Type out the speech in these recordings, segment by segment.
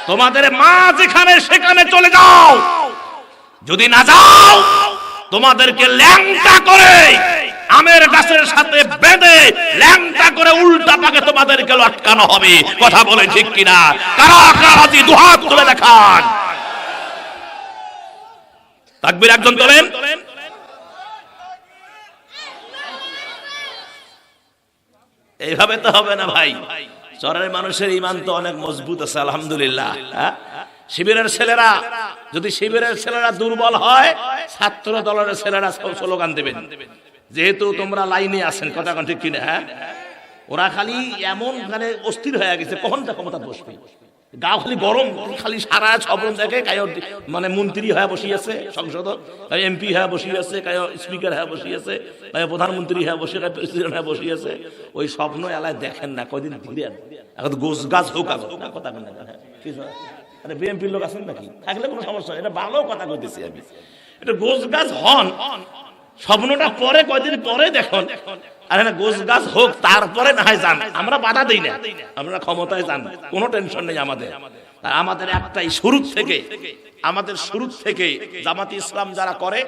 তোমাদের মা যেখানে সেখানে চলে যাও, যদি না যাও তোমাদেরকে ল্যাংটা করে আমের গাছের সাথে বেঁধে ল্যাংটা করে উল্টা পাকে তোমাদেরকে লটকানো হবে। কথা বলে ঠিক কিনা? কারা কারা রাজি দুহাত তুলে দেখান। তাকবীর একজন তোলেন। এইভাবে তো হবে না ভাই। চরের মানুষের ঈমান তো অনেক মজবুত আছে আলহামদুলিল্লাহ। শিবিরের ছেলেরা, যদি শিবিরের ছেলেরা দুর্বল হয়, ছাত্র দলের ছেলেরা স্লোগান দেবেন, যেহেতু তোমরা লাইনে আছেন। কথা ঠিক কিনা? হ্যাঁ, ওরা খালি এমন মানে অস্থির হয়ে গেছে, কখনটা ক্ষমতা বসবে, গা খালি গরম, খালি সারা ছবন দেখে মানে মন্ত্রী হয়ে বসিয়েছে সংসদ, এমপি হয়ে বসিয়েছে, স্পিকার হয়ে বসিয়েছে, প্রধানমন্ত্রী হয়ে বসে, প্রেসিডেন্ট হয়ে বসিয়েছে। ওই স্বপ্ন এলাকায় দেখেন না, কয়দিন ধীরে এখন গোছ গাছ হোক। কথা আরে বিএনপির লোক আছেন নাকি? থাকলে কোনো সমস্যা, এটা ভালো কথা কইতেছি আমি। এটা গোছ গাছ হন, স্বপ্নটা পরে কয়দিন পরে দেখুন। আরে না, গোছ গাছ হোক, তারপরে না হয় যান, আমরা বাধা দিই না, আমরা ক্ষমতায় যান, কোনো টেনশন নেই আমাদের। আমাদের একটাই আমাদের শুরু থেকে জামাতি ইসলাম যারা করে,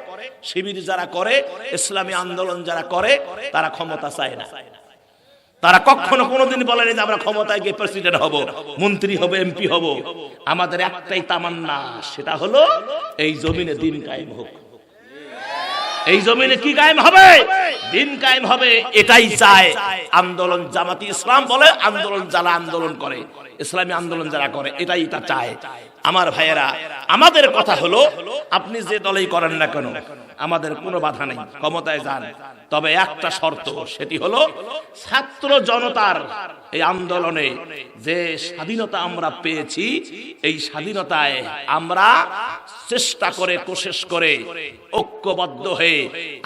শিবির যারা করে, ইসলামী আন্দোলন যারা করে, তারা ক্ষমতা চায় না। তারা কখনো কোনোদিন বলেনি যে আমরা ক্ষমতায় গিয়ে প্রেসিডেন্ট হব, মন্ত্রী হব, এমপি হব। আমাদের একটাই তামান্না, সেটা হলো এই জমিনে দিন কায়েম হোক। এই জমিনে কি কায়েম হবে? দিন কায়েম হবে, এটাই চায় আন্দোলন। জামাতি ইসলাম বলে আন্দোলন যারা আন্দোলন করে, ইসলামী আন্দোলন যারা করে, এটাই এটা চায়। আমার ভাইয়েরা, আমাদের কথা হলো, আপনি যে দলেই করেন না কেন, আমাদের কোনো বাধা নেই, ক্ষমতায় যান। তবে একটা শর্ত, সেটি হলো ছাত্র জনতার এই আন্দোলনে যে স্বাধীনতা আমরা পেয়েছি, এই স্বাধীনতায় আমরা চেষ্টা করে, কোশিশ করে, ঐক্যবদ্ধ হয়ে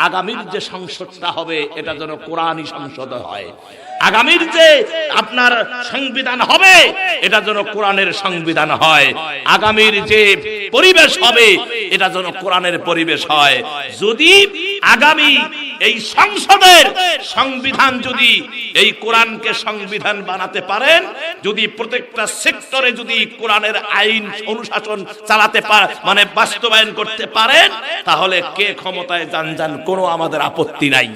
আগামীর যে সংসদটা হবে, এটা যেন কোরআনী সংসদ হয়। আগামীর যে আপনার সংবিধান হবে, এটা যেন কোরআনের সংবিধান হয়। আগামীর যে পরিবেশ হবে, এটা যেন কোরআনের পরিবেশ হয়। যদি আগামী এই সংসদের সংবিধান যদি এই কোরআনকে সংবিধান বানাতে পারেন, যদি প্রত্যেকটা সেক্টরে যদি কোরআনের আইন অনুশাসন চালাতে মানে বাস্তবায়ন করতে পারেন, তাহলে কে ক্ষমতায় যান, কোনো আমাদের আপত্তি নাই।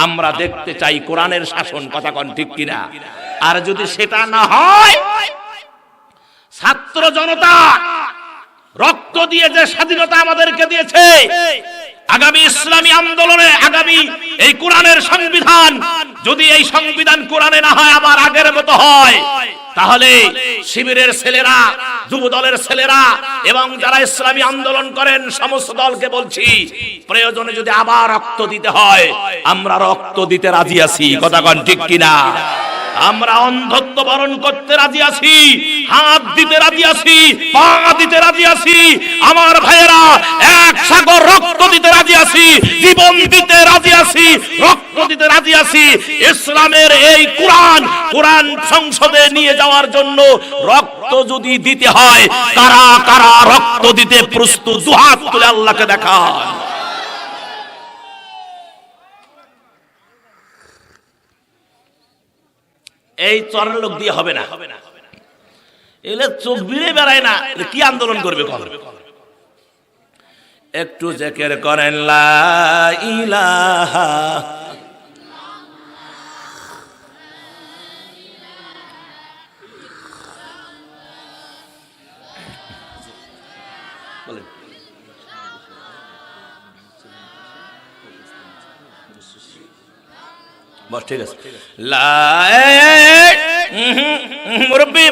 আমরা দেখতে চাই কোরআনের শাসন। কথা কোন ঠিক কিনা? আর যদি সেটা না হয়, ছাত্র জনতা রক্ত দিয়ে যে স্বাধীনতা আমাদেরকে দিয়েছে, আগামী ইসলামী আন্দোলনে আগামী এই কোরআনের সংবিধান, যদি এই সংবিধান কোরআনে না হয়, আবার আগের মতো হয়, তাহলে শিবিরের ছেলেরা, যুব দলের ছেলেরা এবং যারা ইসলামী আন্দোলন করেন, সমস্ত দলকে বলছি, প্রয়োজনে যদি আবার রক্ত দিতে হয়, আমরা রক্ত দিতে রাজি আছি। কথা কোন ঠিক কিনা? আমরা অন্ধত্ব বরণ করতে রাজি আছি, হাত দিতে রাজি আছি, পা দিতে রাজি আছি। আমার ভাইয়েরা, এক সাগর রক্ত দিতে রাজি আছি, জীবন দিতে রাজি আছি, রক্ত দিতে রাজি আছি। ইসলামের এই কোরআন সংসদে নিয়ে যাওয়ার জন্য রক্ত যদি দিতে হয়, কারা কারা রক্ত দিতে প্রস্তুত? দুহাত তুলে আল্লাহকে দেখান। এই চরের লোক দিয়ে হবে না, এলে চোখ বিড়ে বেড়ায় না, কি আন্দোলন করবে? একটু জিকির করেন লা ইলাহা বলেন। বস, ঠিক আছে। মুরব্বি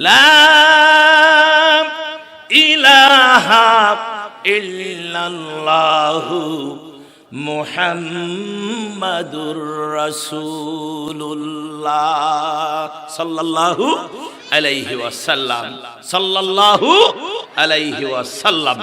লা ইলাহা ইল্লাল্লাহু মুহাম্মাদুর রাসূলুল্লাহ সাল্লাল্লাহু আলাইহি ওয়াসাল্লাম, সাল্লাল্লাহু আলাইহি ওয়াসাল্লাম।